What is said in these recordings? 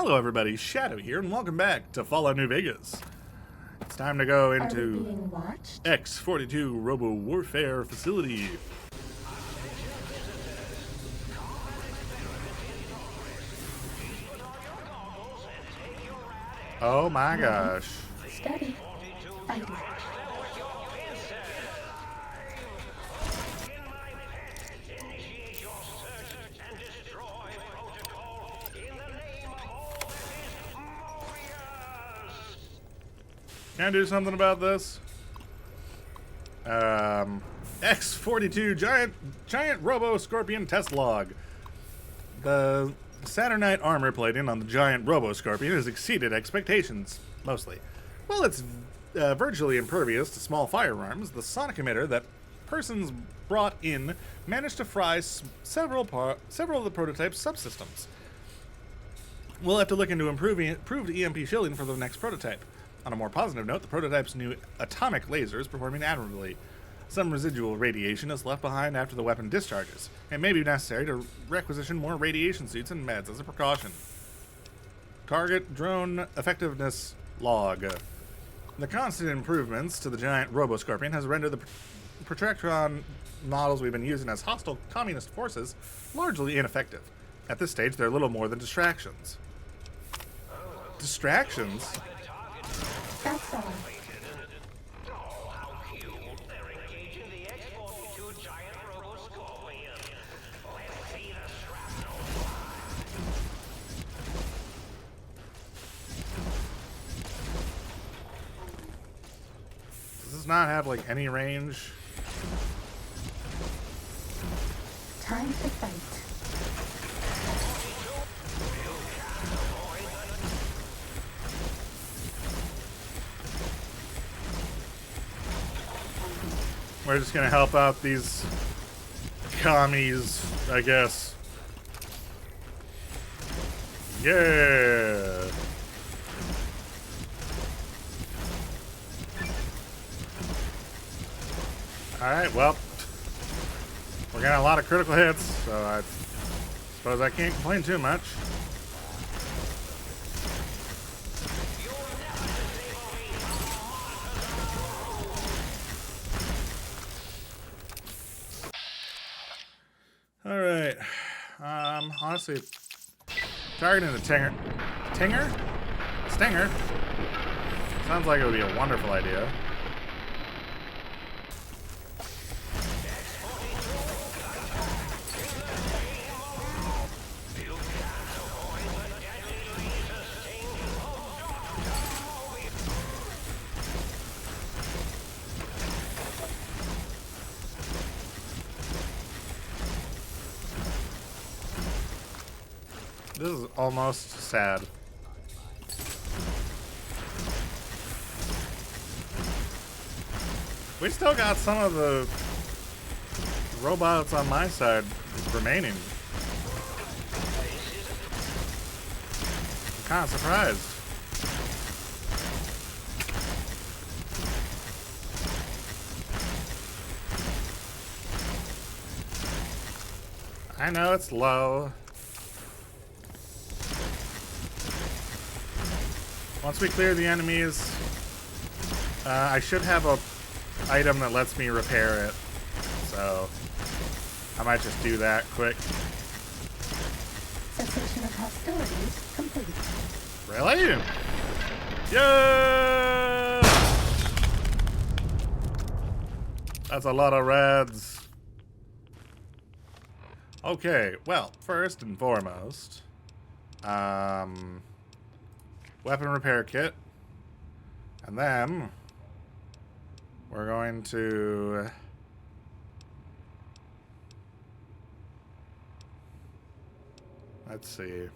Hello everybody, Shadow here, and welcome back to Fallout New Vegas. It's time to go into X-42 Robo Warfare Facility. Oh my gosh. Steady. Can I do something about this? X-42 giant Robo Scorpion test log. The Saturnite armor plating on the giant Robo Scorpion has exceeded expectations, mostly. While it's virtually impervious to small firearms, the sonic emitter that persons brought in managed to fry several of the prototype's subsystems. We'll have to look into improved EMP shielding for the next prototype. On a more positive note, the prototype's new atomic laser is performing admirably. Some residual radiation is left behind after the weapon discharges. It may be necessary to requisition more radiation suits and meds as a precaution. Target drone effectiveness log. The constant improvements to the giant Robo-Scorpion has rendered the Protectron models we've been using as hostile communist forces largely ineffective. At this stage, they're little more than distractions. Distractions? That's all. Does this not have like any range? Time to fight. We're just gonna help out these commies, I guess. Yeah. Alright, well, we're getting a lot of critical hits, so I suppose I can't complain too much. Alright, honestly, targeting the Stinger sounds like it would be a wonderful idea. This is almost sad. We still got some of the robots on my side remaining. I'm kind of surprised. I know it's low. Once we clear the enemies, I should have a item that lets me repair it, so I might just do that quick. Cessation of hostilities complete. Really? Yeah! That's a lot of reds. Okay, well, first and foremost, weapon repair kit, and then we're going to let's see.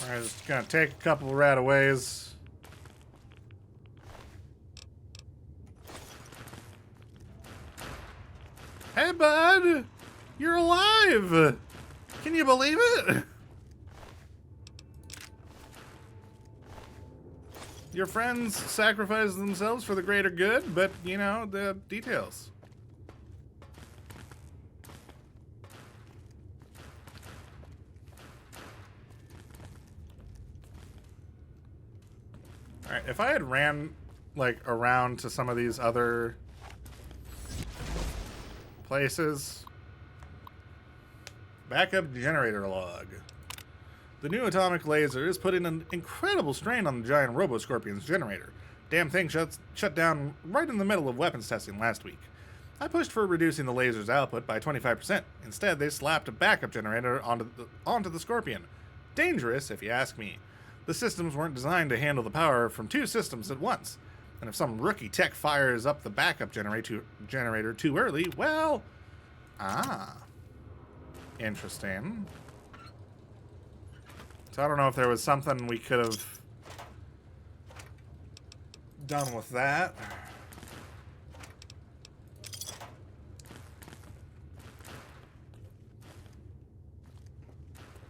We're just gonna take a couple of rataways. Hey, bud! You're alive! Can you believe it? Your friends sacrifice themselves for the greater good, but, you know, the details. Alright, if I had ran, like, around to some of these other places. Backup generator log. The new atomic laser is putting an incredible strain on the giant Robo-Scorpion's generator. Damn thing shut down right in the middle of weapons testing last week. I pushed for reducing the laser's output by 25%. Instead, they slapped a backup generator onto the Scorpion. Dangerous, if you ask me. The systems weren't designed to handle the power from two systems at once. And if some rookie tech fires up the backup generator too early, well... Interesting. So I don't know if there was something we could have done with that.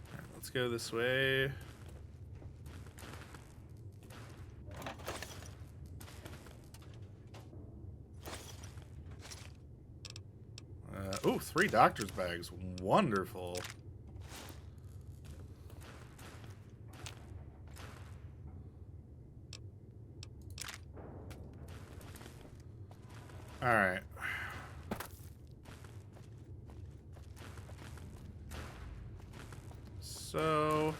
Alright, let's go this way. Oh, 3 doctor's bags. Wonderful. All right. So,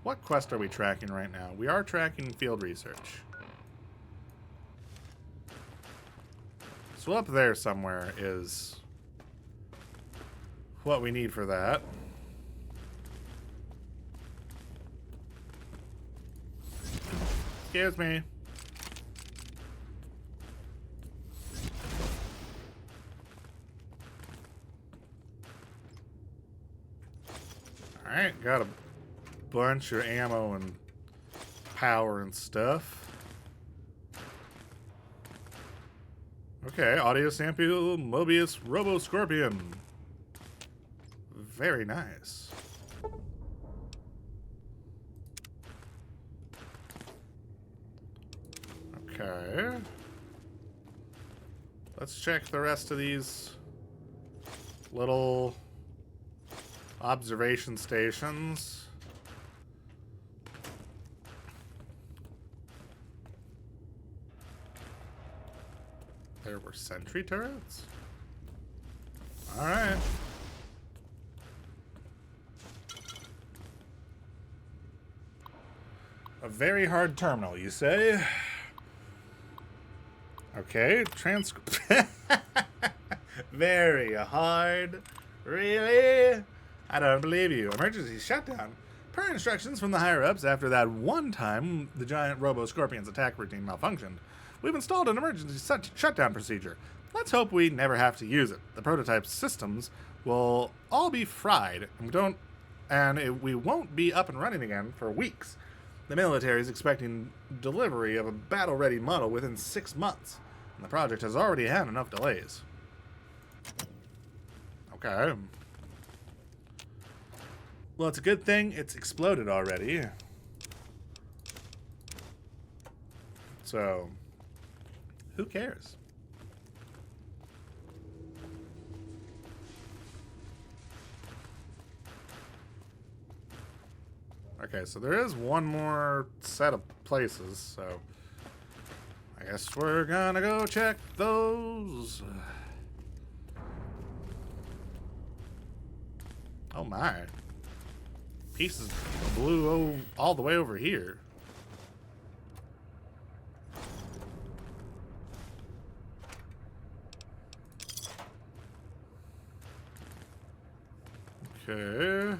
what quest are we tracking right now? We are tracking field research. So up there somewhere is what we need for that. Excuse me. Alright, got a bunch of ammo and power and stuff. Okay, audio sample, Mobius, Robo Scorpion. Very nice. Okay. Let's check the rest of these little observation stations. There were sentry turrets? Alright. A very hard terminal, you say? Okay, transcript. Very hard. Really? I don't believe you. Emergency shutdown. Per instructions from the higher-ups, after that one time the giant Robo-Scorpion's attack routine malfunctioned, we've installed an emergency shutdown procedure. Let's hope we never have to use it. The prototype systems will all be fried, and we won't be up and running again for weeks. The military is expecting delivery of a battle-ready model within 6 months, and the project has already had enough delays. Okay. Well, it's a good thing it's exploded already. So, who cares? Okay, so there is one more set of places, so I guess we're gonna go check those. Oh my. Pieces blew all the way over here. Okay.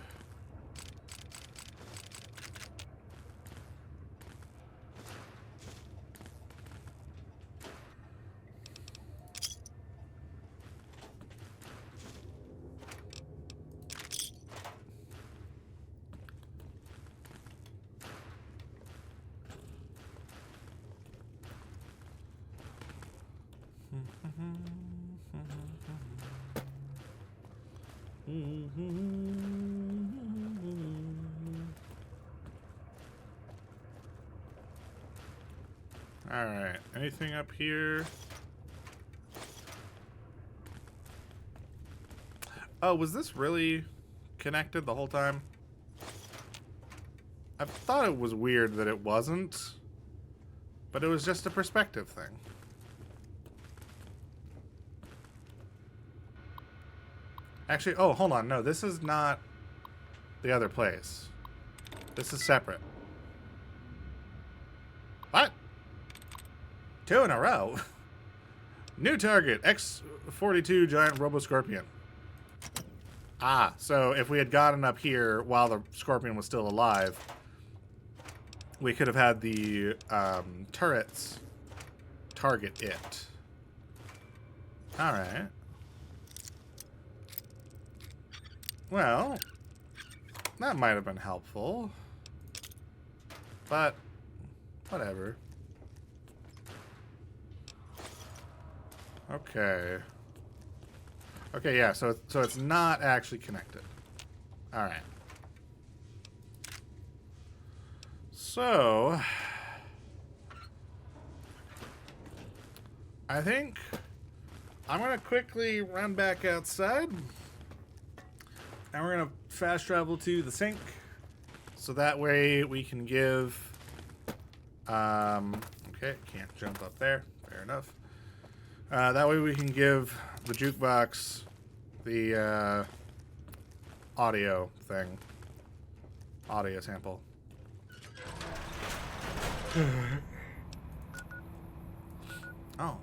All right, anything up here? Oh, was this really connected the whole time? I thought it was weird that it wasn't, but it was just a perspective thing. Actually, oh, hold on. No, this is not the other place. This is separate. What? 2 in a row? New target, X-42 giant robo-scorpion. Ah, so if we had gotten up here while the scorpion was still alive, we could have had the turrets target it. Alright. Well, that might have been helpful. But, whatever. Okay. Okay, yeah, so it's not actually connected. Alright. So, I think I'm going to quickly run back outside. And we're going to fast travel to the sink. So that way we can give... okay, can't jump up there. Fair enough. That way we can give the jukebox the audio thing. Audio sample. Oh.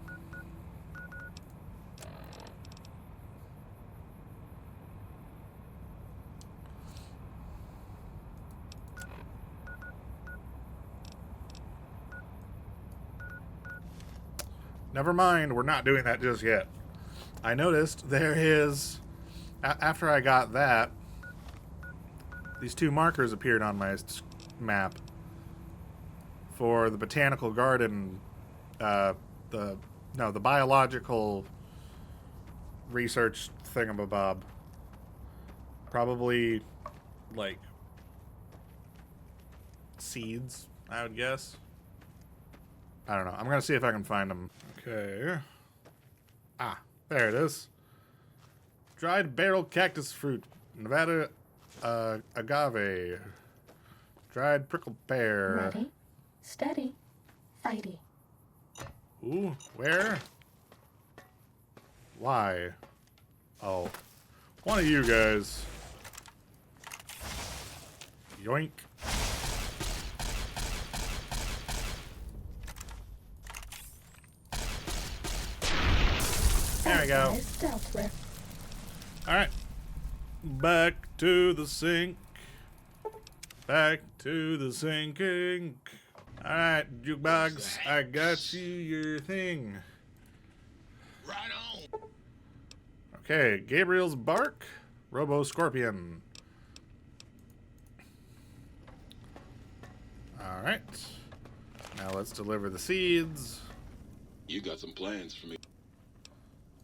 Never mind, we're not doing that just yet. I noticed there is, after I got that, these 2 markers appeared on my map for the botanical garden, the biological research thingamabob. Probably, like, seeds, I would guess. I don't know. I'm going to see if I can find them. Okay. Ah, there it is. Dried barrel cactus fruit. Nevada agave. Dried prickle pear. Ready, steady, fighty. Ooh, where? Why? Oh. One of you guys. Yoink. There we go. Alright. Back to the sink. Back to the sinking. Alright, jukebox, I got you your thing. Right on. Okay, Gabriel's bark, Robo Scorpion. Alright. Now let's deliver the seeds. You got some plans for me.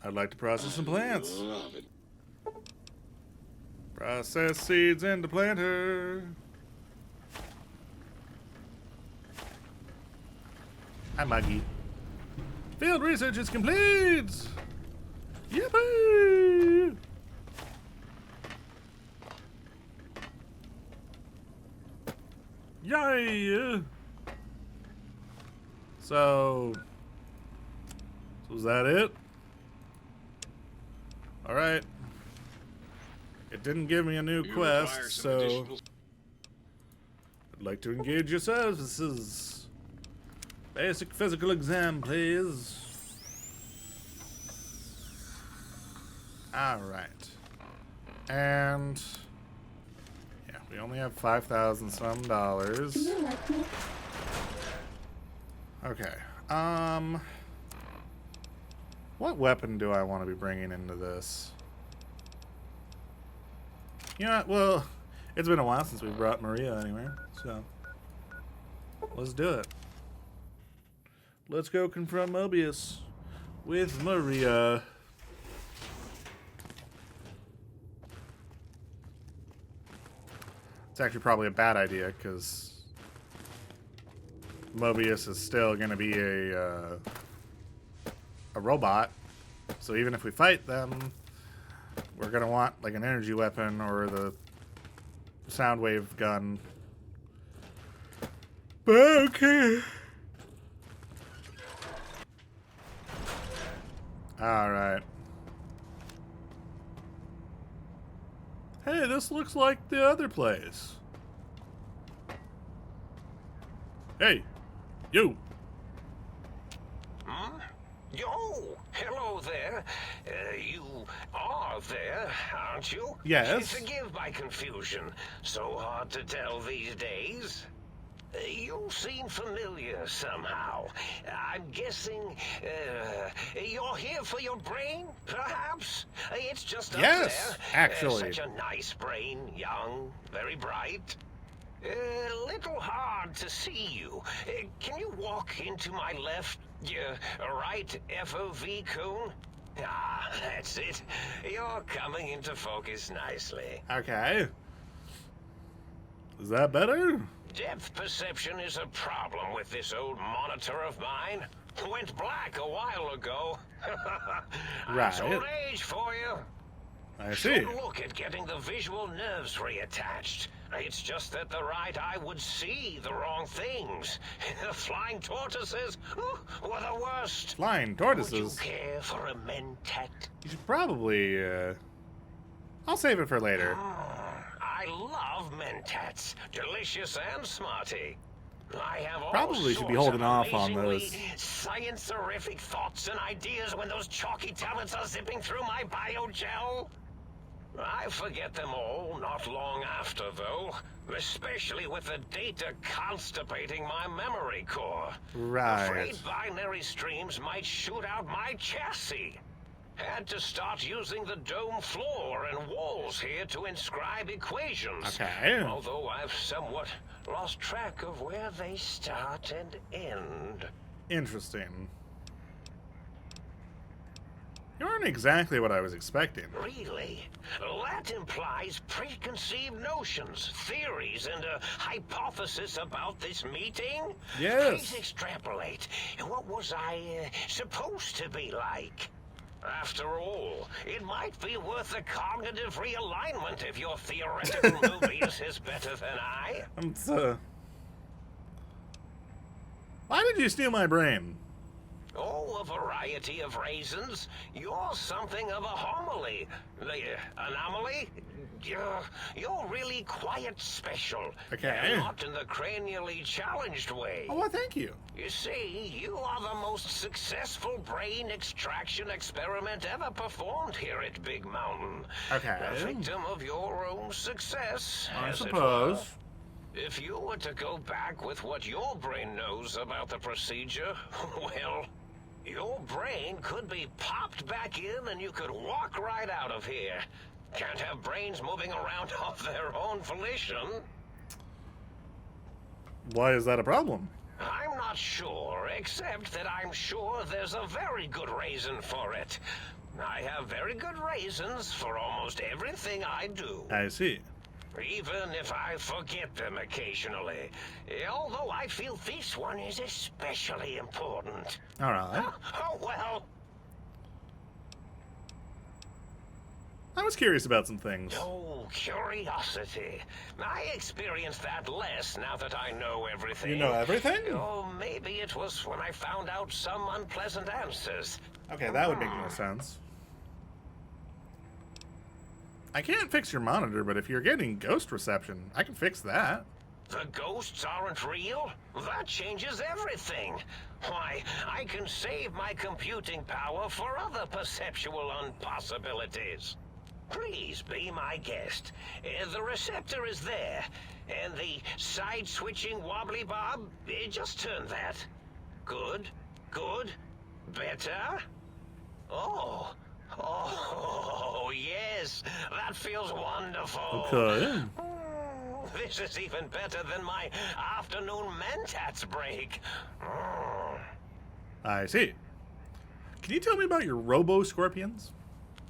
I'd like to process some plants. Love it. Process seeds into planter. Hi, Muggy. Field research is complete! Yippee! Yay! So was that it? Alright. It didn't give me a new quest, so I'd like to engage your services. Basic physical exam, please. Alright. And yeah, we only have 5,000 some dollars. Do you like me? Okay. What weapon do I want to be bringing into this? You know what? Well, it's been a while since we brought Maria anywhere, so let's do it. Let's go confront Mobius with Maria. It's actually probably a bad idea because Mobius is still going to be a robot. So even if we fight them, we're going to want like an energy weapon or the sound wave gun. Okay. Alright. Hey, this looks like the other place. Hey, you. Hmm? Yo, hello there. You are there, aren't you? Yes. Forgive my confusion. So hard to tell these days. You seem familiar somehow. I'm guessing you're here for your brain, perhaps? It's just up Yes, there. actually. Such a nice brain, young, very bright. Little hard to see you. Can you walk into my left, right FOV cone? Ah, that's it. You're coming into focus nicely. Okay. Is that better? Depth perception is a problem with this old monitor of mine. Went black a while ago. That's Right. old age for you. I see. Should look at getting the visual nerves reattached. It's just that the right eye would see the wrong things. The flying tortoises were the worst. Flying Would tortoises. you care for a mentat? You should probably, I'll save it for later. I love mentats. Delicious and smarty. I have all Probably should be sorts holding of off on amazingly those. science-terrific thoughts and ideas when those chalky tablets are zipping through my biogel. I forget them all not long after, though. Especially with the data constipating my memory core. Right. Afraid binary streams might shoot out my chassis. Had to start using the dome floor and walls here to inscribe equations. Okay. Although I've somewhat lost track of where they start and end. Interesting. You aren't exactly what I was expecting. Really? That implies preconceived notions, theories, and a hypothesis about this meeting? Yes. Please extrapolate. What was I supposed to be like? After all, it might be worth a cognitive realignment if your theoretical Mobius is better than I. Why did you steal my brain? Oh, a variety of reasons. You're something of a homily. Anomaly? You're really quite special. Okay. And not in the cranially challenged way. Oh, well, thank you. You see, you are the most successful brain extraction experiment ever performed here at Big Mountain. Okay. A victim of your own success, I as it suppose. were. If you were to go back with what your brain knows about the procedure, well, your brain could be popped back in and you could walk right out of here. Can't have brains moving around of their own volition. Why is that a problem? I'm not sure, except that I'm sure there's a very good reason for it. I have very good reasons for almost everything I do. I see. Even if I forget them occasionally. Although I feel this one is especially important. All right. Oh, well. I was curious about some things. Oh, curiosity. I experience that less now that I know everything. You know everything? Oh, maybe it was when I found out some unpleasant answers. Okay, that would make no sense. I can't fix your monitor, but if you're getting ghost reception, I can fix that. The ghosts aren't real? That changes everything. Why, I can save my computing power for other perceptual impossibilities. Please be my guest. The receptor is there, and the side-switching wobbly bob, just turn that. Good, good, better. Oh, yes, that feels wonderful. Okay. This is even better than my afternoon mentats break. I see. Can you tell me about your robo-scorpions?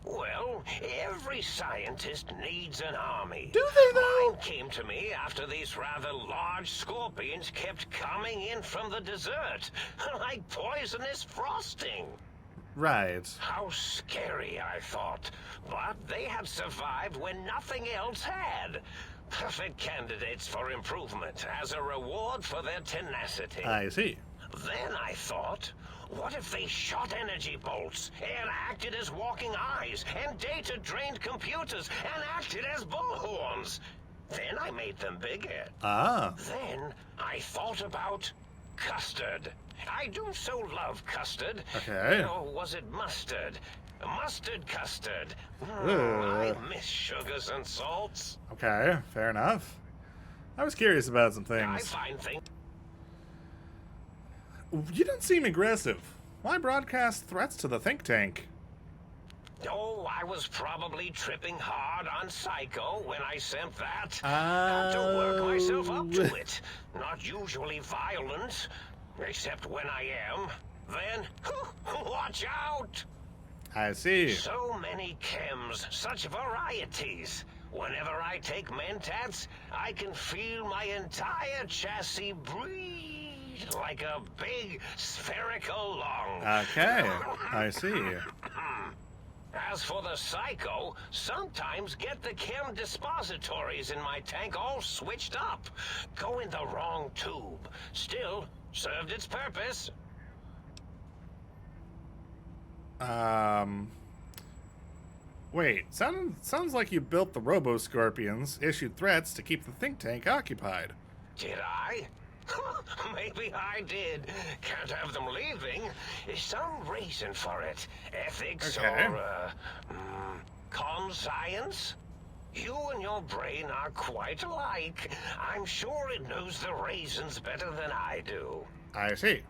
Well, every scientist needs an army. Do they, though? Mine came to me after these rather large scorpions kept coming in from the desert, like poisonous frosting. Right. How scary, I thought. But they had survived when nothing else had. Perfect candidates for improvement as a reward for their tenacity. I see. Then I thought, what if they shot energy bolts and acted as walking eyes and data-drained computers and acted as bullhorns? Then I made them bigger. Ah. Then I thought about custard. I do so love custard. Okay. Or was it mustard? Mustard custard. Ugh. I miss sugars and salts. Okay, fair enough. I was curious about some I things. find things. You don't seem aggressive. Why broadcast threats to the think tank? Oh, I was probably tripping hard on Psycho when I sent that. Ah. Had to work myself up to it. Not usually violent, except when I am. Then, watch out! I see. So many chems, such varieties. Whenever I take Mentats, I can feel my entire chassis breathe like a big spherical lung. Okay, I see. As for the Psycho, sometimes get the chem dispositories in my tank all switched up. Go in the wrong tube. Still, served its purpose. Wait, sounds like you built the Robo-Scorpions, issued threats to keep the think tank occupied. Did I? Maybe I did. Can't have them leaving. There's some reason for it. Ethics Okay. or, conscience? You and your brain are quite alike. I'm sure it knows the reasons better than I do. I see.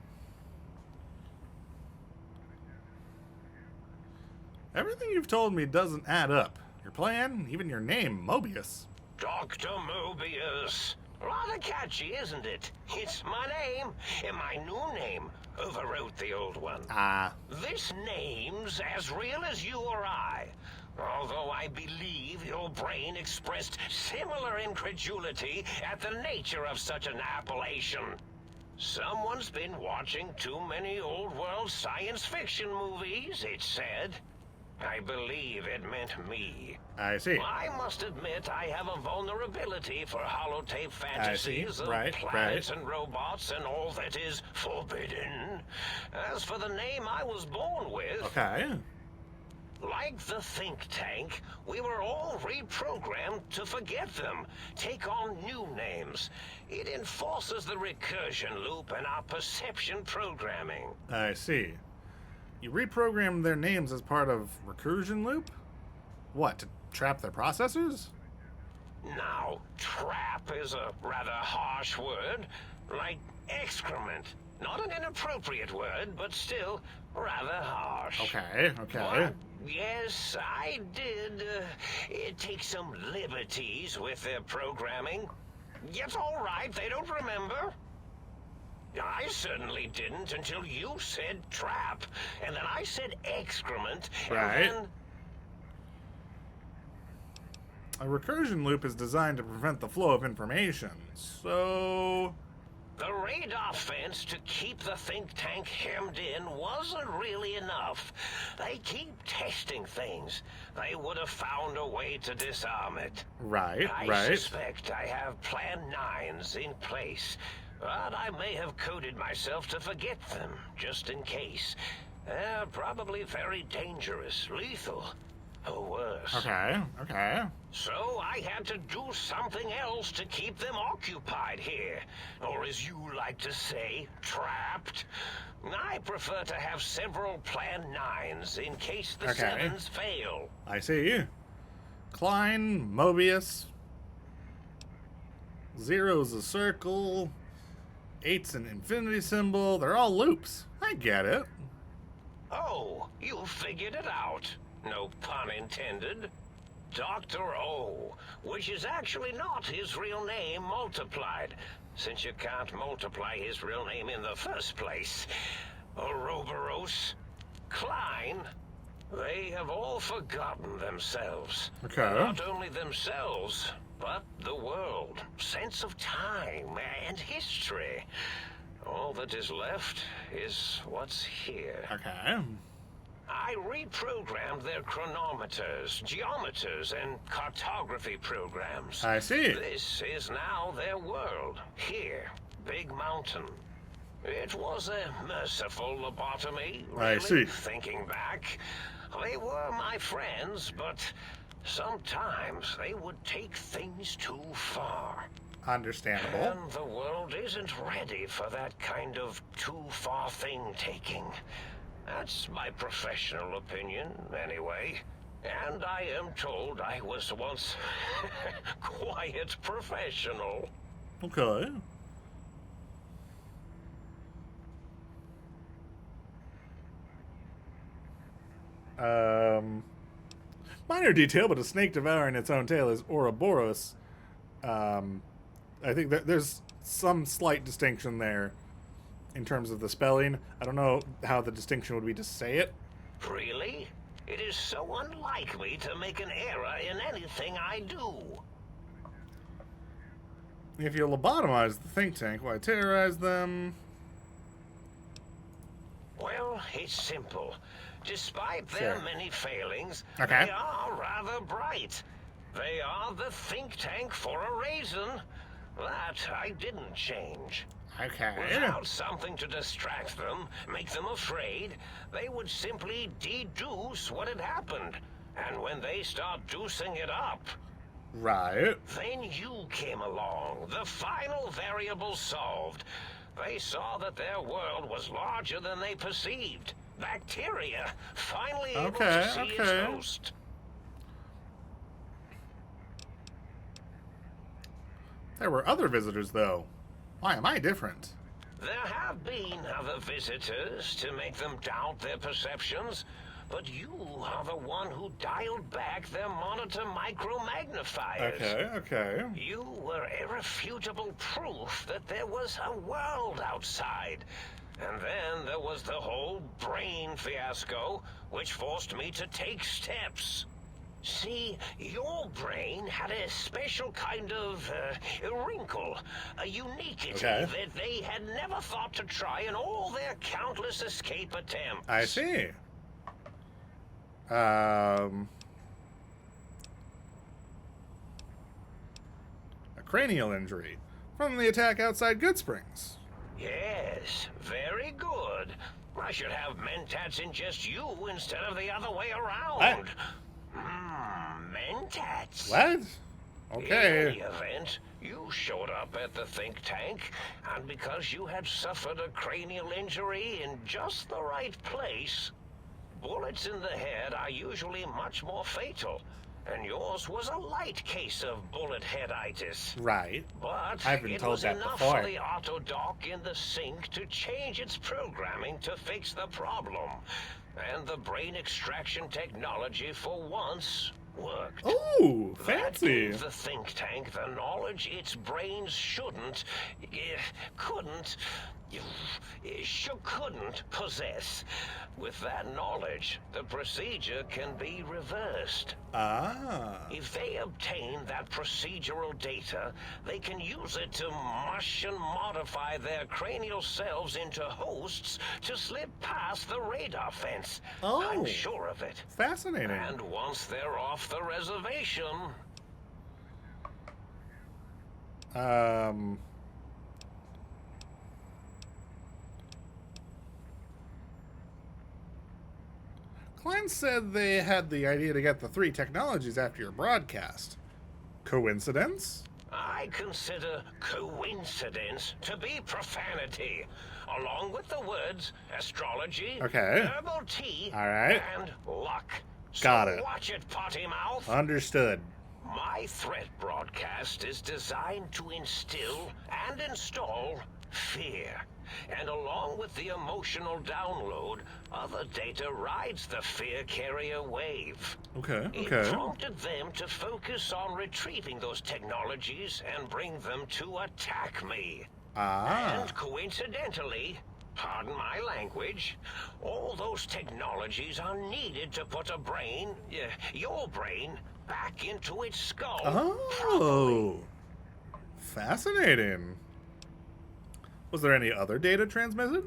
Everything you've told me doesn't add up. Your plan, even your name, Mobius. Doctor Mobius. Rather catchy, isn't it? It's my name, and my new name overwrote the old one. Ah. This name's as real as you or I. Although I believe your brain expressed similar incredulity at the nature of such an appellation. Someone's been watching too many old-world science fiction movies, it said. I believe it meant me. I see. I must admit I have a vulnerability for holotape fantasies of Right, planets and robots and all that is forbidden. As for the name I was born with, Okay. like the think tank, we were all reprogrammed to forget them, take on new names. It enforces the recursion loop in our perception programming. I see. You reprogrammed their names as part of recursion loop? What, to trap their processors? Now, trap is a rather harsh word, like excrement. Not an inappropriate word, but still rather harsh. Okay. But, yes, I did take some liberties with their programming. It's all right, they don't remember. I certainly didn't until you said trap, and then I said excrement, Right. and then... A recursion loop is designed to prevent the flow of information, so... The radar fence to keep the think tank hemmed in wasn't really enough. They keep testing things. They would have found a way to disarm it. Right. I suspect I have Plan 9s in place, but I may have coded myself to forget them, just in case. They're probably very dangerous, lethal, or worse. Okay. So I had to do something else to keep them occupied here. Or as you like to say, trapped. I prefer to have several Plan 9s in case the 7s fail. I see. Klein, Mobius. 0's a circle. 8's an infinity symbol. They're all loops. I get it. Oh, you figured it out. No pun intended. Dr. O, which is actually not his real name multiplied, since you can't multiply his real name in the first place. Ouroboros, Klein, they have all forgotten themselves. Okay. Not only themselves, but the world, sense of time and history. All that is left is what's here. Okay. I reprogrammed their chronometers, geometers, and cartography programs. I see. This is now their world. Here, Big Mountain. It was a merciful lobotomy, really, I see. thinking back. They were my friends, but sometimes they would take things too far. Understandable. And the world isn't ready for that kind of too-far thing-taking. That's my professional opinion, anyway. And I am told I was once quite professional. Okay. Minor detail, but a snake devouring its own tail is Ouroboros. I think that there's some slight distinction there in terms of the spelling. I don't know how the distinction would be to say it. Really? It is so unlike me to make an error in anything I do. If you lobotomize the think tank, why terrorize them? Well, it's simple. Despite their Sure. many failings, Okay. they are rather bright. They are the think tank for a reason. That I didn't change. Okay. Without something to distract them, make them afraid, they would simply deduce what had happened. And when they start deucing it up, Right. then you came along, the final variable solved. They saw that their world was larger than they perceived. Bacteria, finally able Okay, to see its okay. host. There were other visitors, though. Why am I different? There have been other visitors to make them doubt their perceptions, but you are the one who dialed back their monitor micromagnifiers. Okay. You were irrefutable proof that there was a world outside. And then there was the whole brain fiasco, which forced me to take steps. See, your brain had a special kind of wrinkle, a uniquity Okay. that they had never thought to try in all their countless escape attempts. I see. A cranial injury from the attack outside Goodsprings. Yes, very good. I should have mentats in just you instead of the other way around. Mentats. What? In Okay. any event, you showed up at the think tank, and because you had suffered a cranial injury in just the right place, bullets in the head are usually much more fatal, and yours was a light case of bullet headitis. Right. But I've been it told was that enough before. for the auto dock in the sink to change its programming to fix the problem. And the brain extraction technology for once worked. Ooh, That fancy. gave the think tank the knowledge its brains couldn't possess. With that knowledge, the procedure can be reversed. Ah. If they obtain that procedural data, they can use it to mush and modify their cranial cells into hosts to slip past the radar fence. Oh. I'm sure of it. Fascinating. And once they're off the reservation, Klein said they had the idea to get the 3 technologies after your broadcast. Coincidence? I consider coincidence to be profanity, along with the words astrology, Okay. herbal tea, All right. and luck. Got So it. watch it, potty mouth. Understood. My threat broadcast is designed to instill and install fear. And along with the emotional download, other data rides the fear carrier wave. Okay. It prompted them to focus on retrieving those technologies and bring them to attack me. Ah. And coincidentally, pardon my language, all those technologies are needed to put a brain, your brain, back into its skull. Oh. Fascinating. Was there any other data transmitted?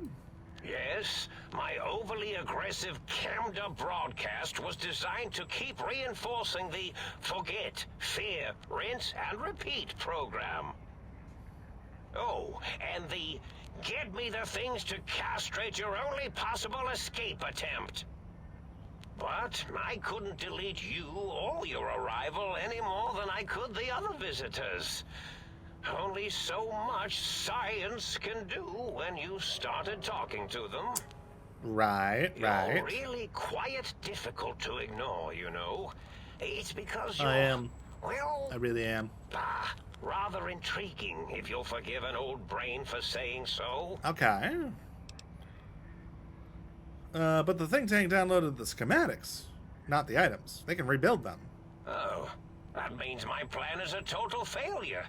Yes, my overly aggressive cammed-up broadcast was designed to keep reinforcing the forget, fear, rinse, and repeat program. Oh, and the get me the things to castrate your only possible escape attempt. But I couldn't delete you or your arrival any more than I could the other visitors. Only so much science can do when you started talking to them. Right. You're really quite difficult to ignore, you know. It's because you're... I am. Well... I really am. Rather intriguing, if you'll forgive an old brain for saying so. Okay. But the think tank downloaded the schematics, not the items. They can rebuild them. Oh, that means my plan is a total failure.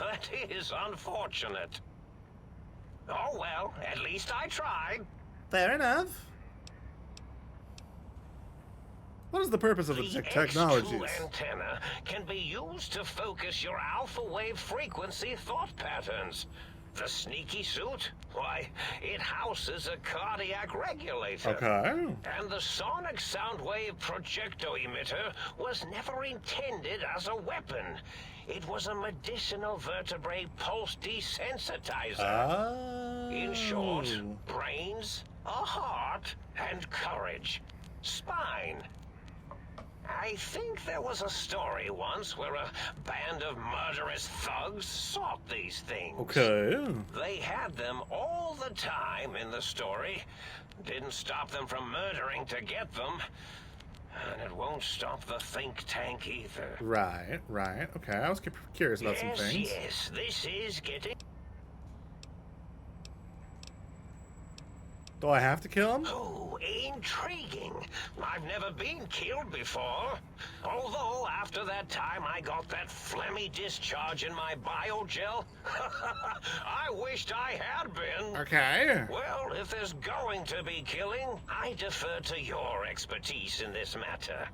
That is unfortunate. Oh well, at least I tried. Fair enough. What is the purpose of the The technologies? X2 antenna can be used to focus your alpha wave frequency thought patterns. The sneaky suit? Why, it houses a cardiac regulator. Okay. And the sonic sound wave projecto emitter was never intended as a weapon. It was a medicinal vertebrae pulse desensitizer. In short, brains, a heart, and courage. Spine. I think there was a story once where a band of murderous thugs sought these things. Okay. They had them all the time in the story. Didn't stop them from murdering to get them. And it won't stop the think tank either. Right. Okay, I was curious about some things. Yes, this is getting... Do I have to kill him? Oh, intriguing. I've never been killed before. Although, after that time I got that phlegmy discharge in my biogel, I wished I had been. Okay. Well, if there's going to be killing, I defer to your expertise in this matter.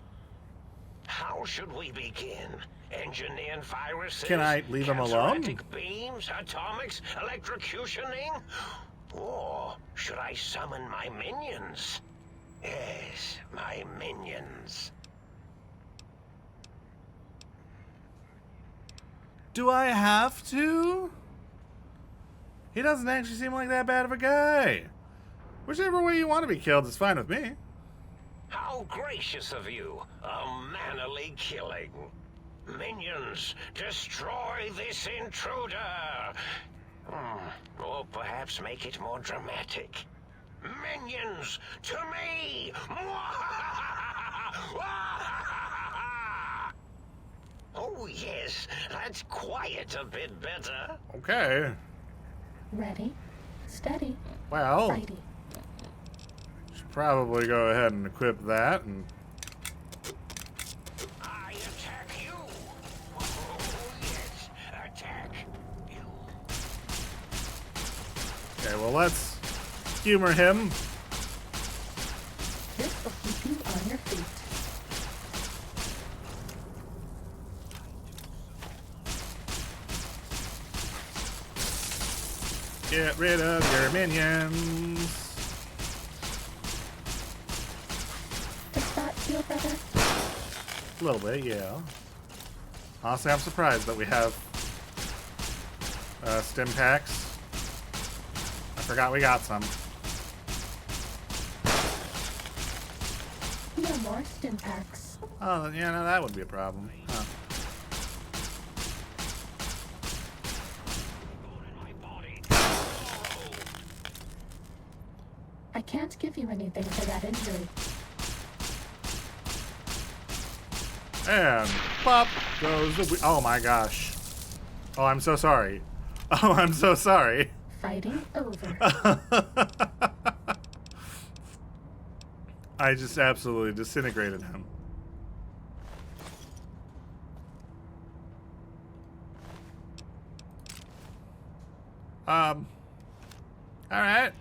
How should we begin? Engineering viruses? Can I leave him alone? Cancerogenic beams, atomics, electrocutioning? Or should I summon my minions? Yes, my minions. Do I have to? He doesn't actually seem like that bad of a guy. Whichever way you want to be killed is fine with me. How gracious of you. A mannerly killing. Minions, destroy this intruder. Or perhaps make it more dramatic. Minions, to me! Oh yes, that's quite a bit better. Okay. Ready, steady, Well, fighty. should probably go ahead and equip that and... I attack you. Oh yes, attack you. Okay, well, let's humor him. This will keep you on your feet. Get rid of your minions. Does that feel better? A little bit, yeah. Honestly, I'm surprised that we have stim packs. I forgot we got some. No more stim packs. Oh, yeah, no, that would be a problem. Huh. I can't give you anything for that injury. And pop goes the... Oh my gosh. Oh, I'm so sorry. Oh, I'm so sorry. Fighting over. I just absolutely disintegrated him. Alright.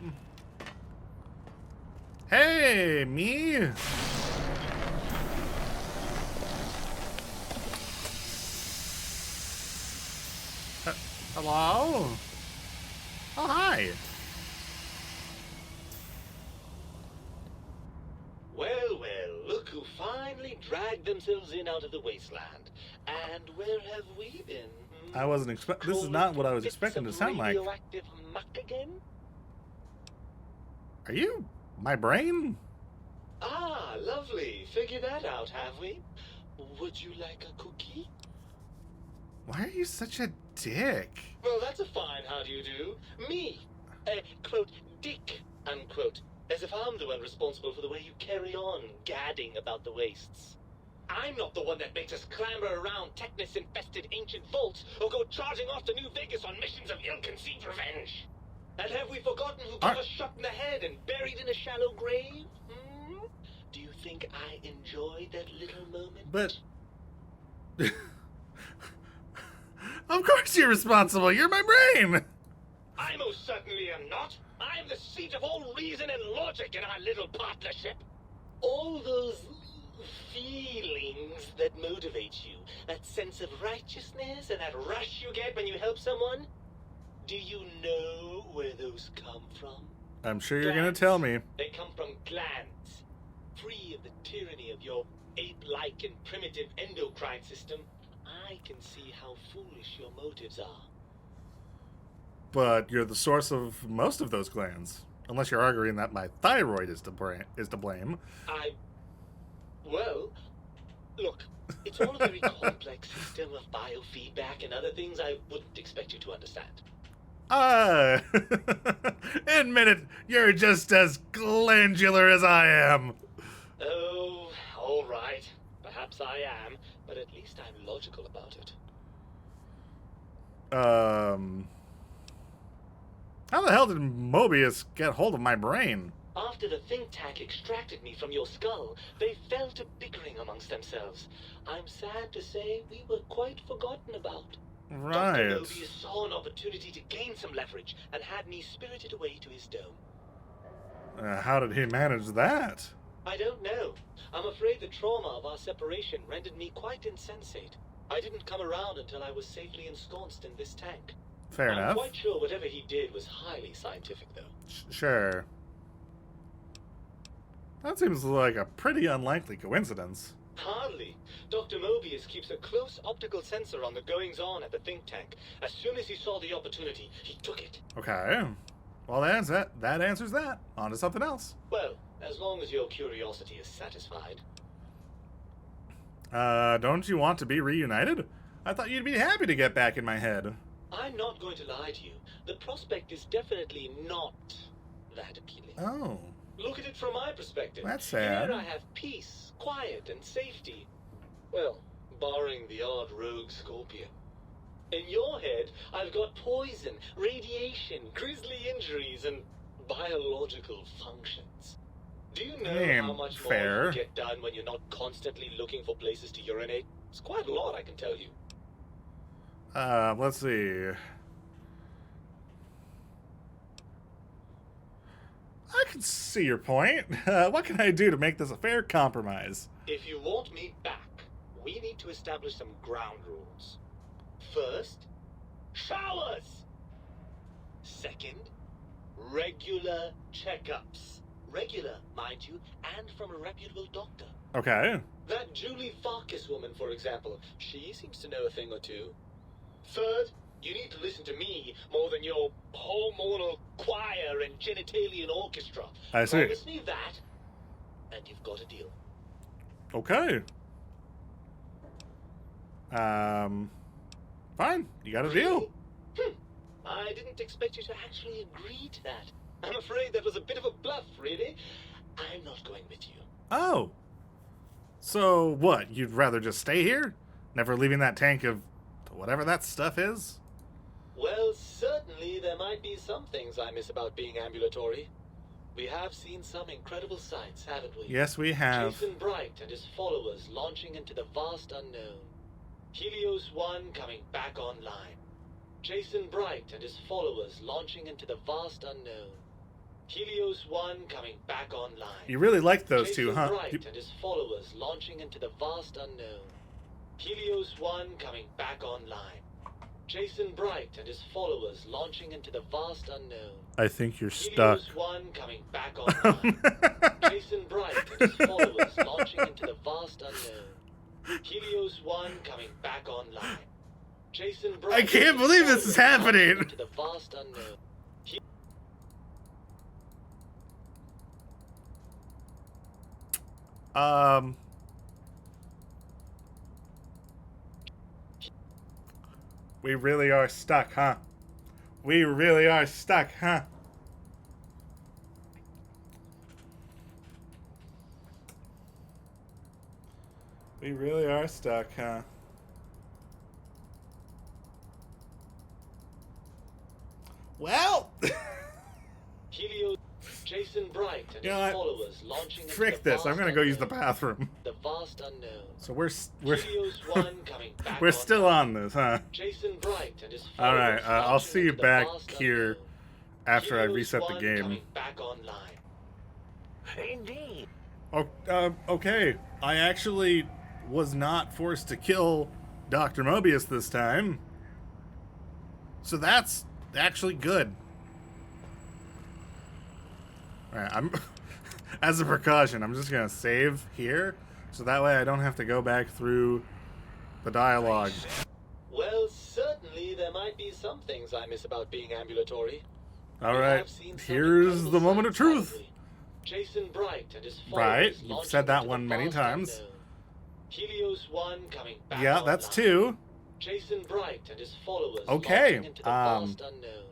Hey, me. Hello? Oh, hi. dragged themselves in out of the wasteland. And where have we been? I wasn't expect. This is not what I was expecting to sound like. Radioactive muck again? Are you my brain? Ah, lovely. Figured that out, have we? Would you like a cookie? Why are you such a dick? Well, that's a fine how do you do. Me, quote, dick, unquote. As if I'm the one responsible for the way you carry on gadding about the wastes. I'm not the one that makes us clamber around Technus-infested ancient vaults or go charging off to New Vegas on missions of ill-conceived revenge. And have we forgotten who got us shot in the head and buried in a shallow grave? Hmm? Do you think I enjoyed that little moment? But... Of course you're responsible. You're my brain. I most certainly am not. I'm the seat of all reason and logic in our little partnership. All those feelings that motivate you, that sense of righteousness and that rush you get when you help someone, do you know where those come from? I'm sure you're going to tell me. They come from glands. Free of the tyranny of your ape-like and primitive endocrine system, I can see how foolish your motives are. But you're the source of most of those glands. Unless you're arguing that my thyroid is to blame. Well, look, it's all a very complex system of biofeedback and other things I wouldn't expect you to understand. Admit it, you're just as glandular as I am. Oh, all right. Perhaps I am, but at least I'm logical about it. How the hell did Mobius get hold of my brain? After the think tank extracted me from your skull, they fell to bickering amongst themselves. I'm sad to say we were quite forgotten about. Right. Doctor Mobius saw an opportunity to gain some leverage and had me spirited away to his dome. How did he manage that? I don't know. I'm afraid the trauma of our separation rendered me quite insensate. I didn't come around until I was safely ensconced in this tank. Fair I'm enough. quite sure whatever he did was highly scientific, though. Sure. That seems like a pretty unlikely coincidence. Hardly. Dr. Mobius keeps a close optical sensor on the goings-on at the think tank. As soon as he saw the opportunity, he took it. Okay. Well, that answers that. On to something else. Well, as long as your curiosity is satisfied. Don't you want to be reunited? I thought you'd be happy to get back in my head. I'm not going to lie to you. The prospect is definitely not that appealing. Oh. Look at it from my perspective. That's sad. Here I have peace, quiet, and safety. Well, barring the odd rogue scorpion. In your head, I've got poison, radiation, grisly injuries, and biological functions. Do you know how much more you get done when you're not constantly looking for places to urinate? It's quite a lot, I can tell you. Let's see. I can see your point. What can I do to make this a fair compromise? If you want me back, we need to establish some ground rules. First, showers. Second, regular checkups. Regular, mind you, and from a reputable doctor. Okay. That Julie Farkas woman, for example, she seems to know a thing or two. Third, you need to listen to me more than your hormonal choir and genitalian orchestra. I see. Promise me that, and you've got a deal. Okay. Fine. You got a deal. I didn't expect you to actually agree to that. I'm afraid that was a bit of a bluff, really. I'm not going with you. Oh. So what? You'd rather just stay here? Never leaving that tank of whatever that stuff is? Well, certainly there might be some things I miss about being ambulatory. We have seen some incredible sights, haven't we? Yes, we have. Jason Bright and his followers launching into the vast unknown. Helios 1 coming back online. Jason Bright and his followers launching into the vast unknown. Helios 1 coming back online. You really liked those Jason two, huh? Bright and his followers launching into the vast unknown. Helios 1 coming back online. Jason Bright and his followers launching into the vast unknown. I think you're stuck. Helios 1 coming back online. Jason Bright and his followers launching into the vast unknown. Helios 1 coming back online. Jason Bright. I can't believe this is happening. Into the vast unknown. We really are stuck, huh? We really are stuck, huh? We really are stuck, huh? Well, Helios, Jason Bright and You know his what? followers launching into frick the this. I'm vast gonna go use the unknown. bathroom. The vast unknown. So we're Helios 1 coming back we're still on this, huh? Jason Bright and his All right, followers I'll launching see you into the back vast here unknown. after I Helios reset the 1 game. coming back online. Indeed. Oh, okay. I actually was not forced to kill Doctor Mobius this time. So that's actually good. Alright, I'm as a precaution, I'm just gonna save here, so that way I don't have to go back through the dialogue. Well, certainly there might be some things I miss about being ambulatory. Alright, I've seen some here's incredible the moment of sights truth. lately. Jason Bright and his Right, followers you've launching said that into one the many vast times. unknown. Helios 1 coming back Yeah, that's online. 2. Jason Bright and his followers Okay, launching into the vast unknown.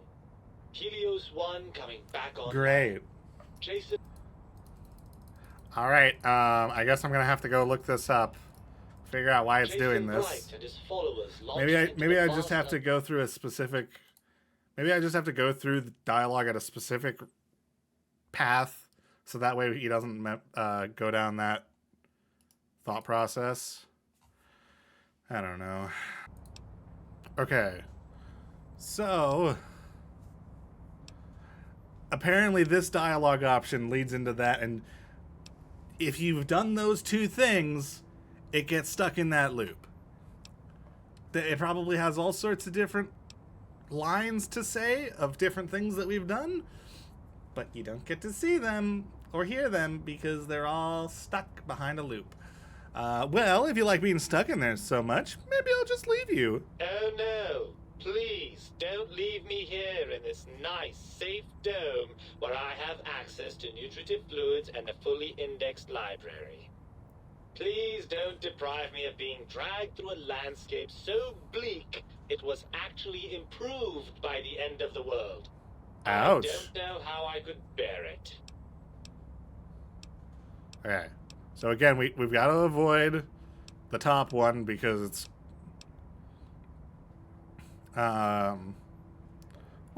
Helios 1 coming back online. Great. Jason Alright, I guess I'm gonna have to go look this up. Figure out why it's Jason doing Bright this. and his followers launching Maybe into the I just vast have to go through a specific. Maybe I just have to go through the dialogue at a specific path, so that way he doesn't go down that thought process. I don't know. Okay, so apparently this dialogue option leads into that, and if you've done those two things, it gets stuck in that loop. It probably has all sorts of different lines to say of different things that we've done, but you don't get to see them or hear them because they're all stuck behind a loop. Well, if you like being stuck in there so much, maybe I'll just leave you. Oh no, please don't leave me here in this nice, safe dome where I have access to nutritive fluids and a fully indexed library. Please don't deprive me of being dragged through a landscape so bleak it was actually improved by the end of the world. Ouch. I don't know how I could bear it. Okay. So again, we've got to avoid the top one because it's... Why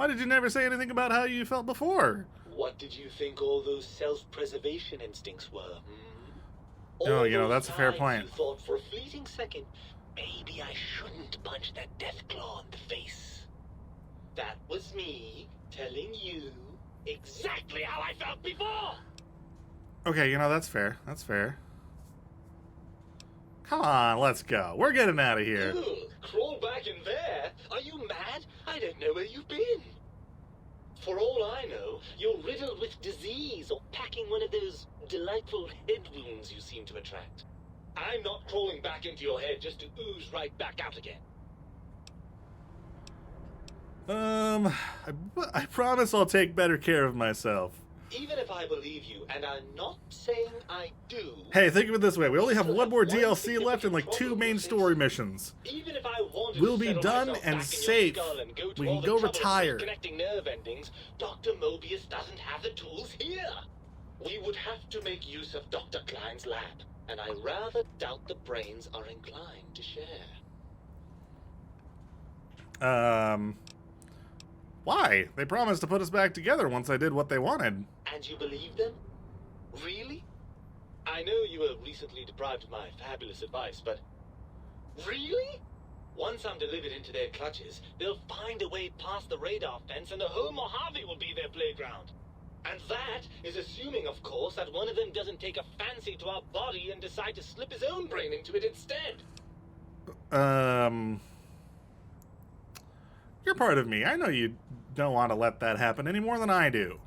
did you never say anything about how you felt before? What did you think all those self-preservation instincts were? No, All you know, those that's a fair times point. You thought for a fleeting second, maybe I shouldn't punch that death claw in the face. That was me telling you exactly how I felt before. Okay, you know, that's fair. That's fair. Come on, let's go. We're getting out of here. Ugh, crawl back in there? Are you mad? I don't know where you've been. For all I know, you're riddled with disease or packing one of those delightful head wounds you seem to attract. I'm not crawling back into your head just to ooze right back out again. I promise I'll take better care of myself. Even if I believe you, and I'm not saying I do... Hey, think of it this way. We only have one more DLC left and like 2 main story missions. Even if I wanted We'll to be settle done myself and back in your safe. skull and go to We all can the go trouble of retire. disconnecting nerve endings, Doctor Mobius doesn't have the tools here. We would have to make use of Dr. Klein's lab, and I rather doubt the brains are inclined to share. Why? They promised to put us back together once I did what they wanted. And you believe them? Really? I know you were recently deprived of my fabulous advice, but... Really? Once I'm delivered into their clutches, they'll find a way past the radar fence and the whole Mojave will be their playground. And that is assuming, of course, that one of them doesn't take a fancy to our body and decide to slip his own brain into it instead. You're part of me. I know you don't want to let that happen any more than I do.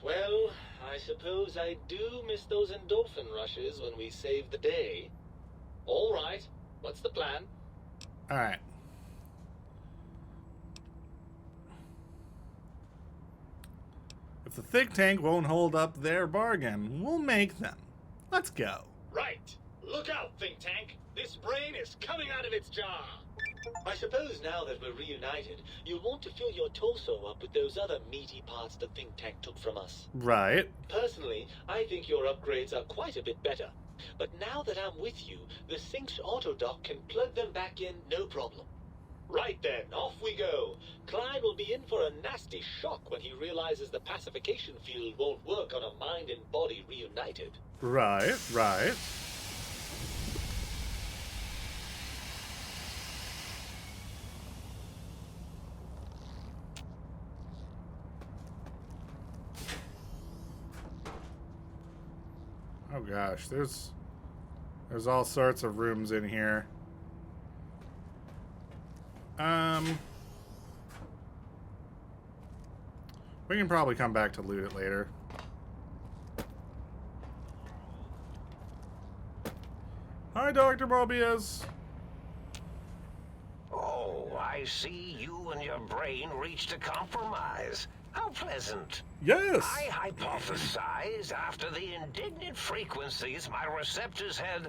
Well, I suppose I do miss those endorphin rushes when we save the day. All right, what's the plan? All right. If the think tank won't hold up their bargain, we'll make them. Let's go. Right. Look out, think tank. This brain is coming out of its jar. I suppose now that we're reunited, you'll want to fill your torso up with those other meaty parts the think tank took from us. Right. Personally, I think your upgrades are quite a bit better. But now that I'm with you, the Sync's autodock can plug them back in no problem. Right then, off we go. Clyde will be in for a nasty shock when he realizes the pacification field won't work on a mind and body reunited. Right, right. Oh gosh, there's all sorts of rooms in here. We can probably come back to loot it later. Hi, Doctor Mobius. Oh, I see you and your brain reached a compromise. How pleasant. Yes. I hypothesize after the indignant frequencies my receptors had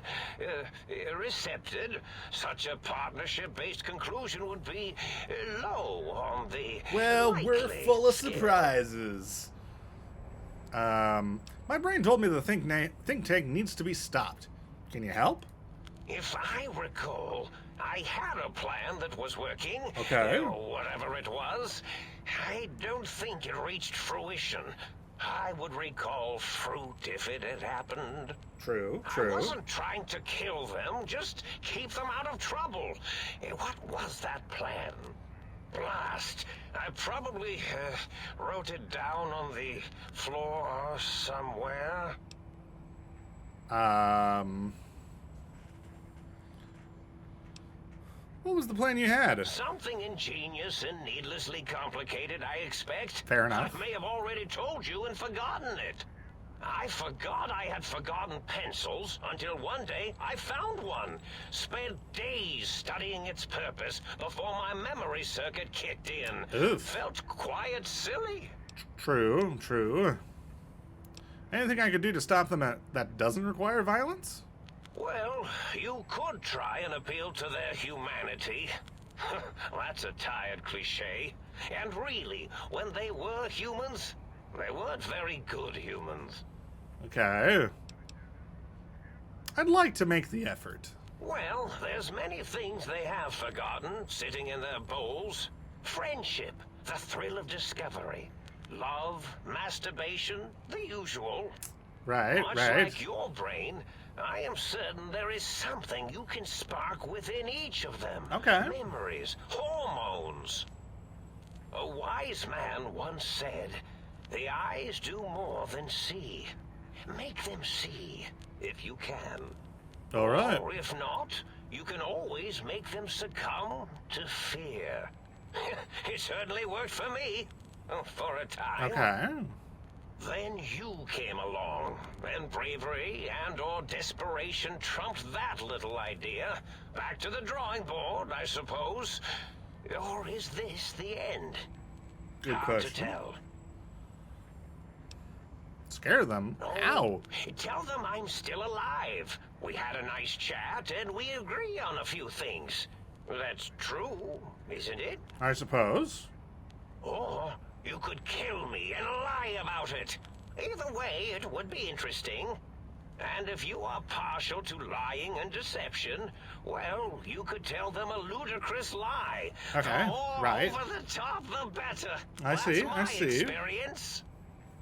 recepted, such a partnership-based conclusion would be low on the Well, we're likely full of scale. surprises. My brain told me the think tank needs to be stopped. Can you help? If I recall, I had a plan that was working. Okay. Whatever it was. I don't think it reached fruition. I would recall fruit if it had happened. True, I true. wasn't trying to kill them, just keep them out of trouble. What was that plan? Blast. I probably wrote it down on the floor somewhere. What was the plan you had? Something ingenious and needlessly complicated, I expect. Fair enough. I may have already told you and forgotten it. I forgot I had forgotten pencils until one day I found one. Spent days studying its purpose before my memory circuit kicked in. Oof. Felt quite silly. True, true. Anything I could do to stop them that doesn't require violence? Well, you could try and appeal to their humanity. That's a tired cliche. And really, when they were humans, they weren't very good humans. Okay. I'd like to make the effort. Well, there's many things they have forgotten sitting in their bowls. Friendship, the thrill of discovery, love, masturbation, the usual. Right, Much right. like your brain, I am certain there is something you can spark within each of them. Okay. Memories, hormones. A wise man once said, "The eyes do more than see. Make them see, if you can. All right. Or if not, you can always make them succumb to fear." It certainly worked for me, for a time. Okay. Then you came along, and bravery and/or desperation trumped that little idea. Back to the drawing board, I suppose. Or is this the end? Good Hard question. to tell. Scare them? Oh, Ow. Tell them I'm still alive. We had a nice chat, and we agree on a few things. That's true, isn't it? I suppose. Or you could kill me and lie about it. Either way, it would be interesting. And if you are partial to lying and deception, well, you could tell them a ludicrous lie. Okay, The more right. over the top, the better. I That's see, my I see. experience.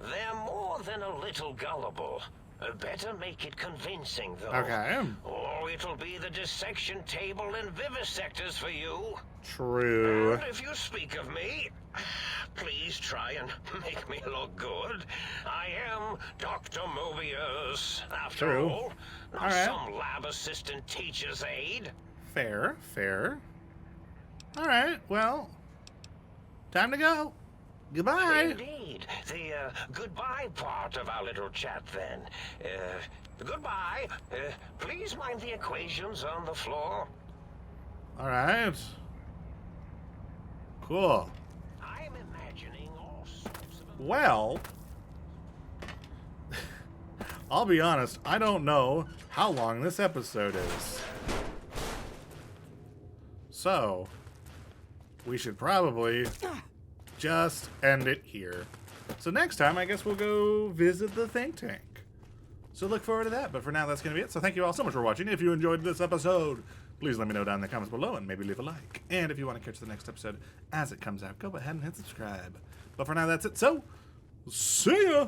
They're more than a little gullible. Better make it convincing, though. Okay. Or it'll be the dissection table and vivisectors for you. True. And if you speak of me, please try and make me look good. I am Doctor Mobius, after True. all. Not All right. some lab assistant teacher's aide. Fair, fair. All right, well, time to go. Goodbye. Indeed. The goodbye part of our little chat then. Goodbye. Please mind the equations on the floor. All right. Cool. I'm imagining all sorts of... Well, I'll be honest, I don't know how long this episode is. So, we should probably just end it here. So next time, I guess we'll go visit the think tank. So look forward to that. But for now, that's going to be it. So thank you all so much for watching. If you enjoyed this episode, please let me know down in the comments below and maybe leave a like. And if you want to catch the next episode as it comes out, go ahead and hit subscribe. But for now, that's it. So, see ya!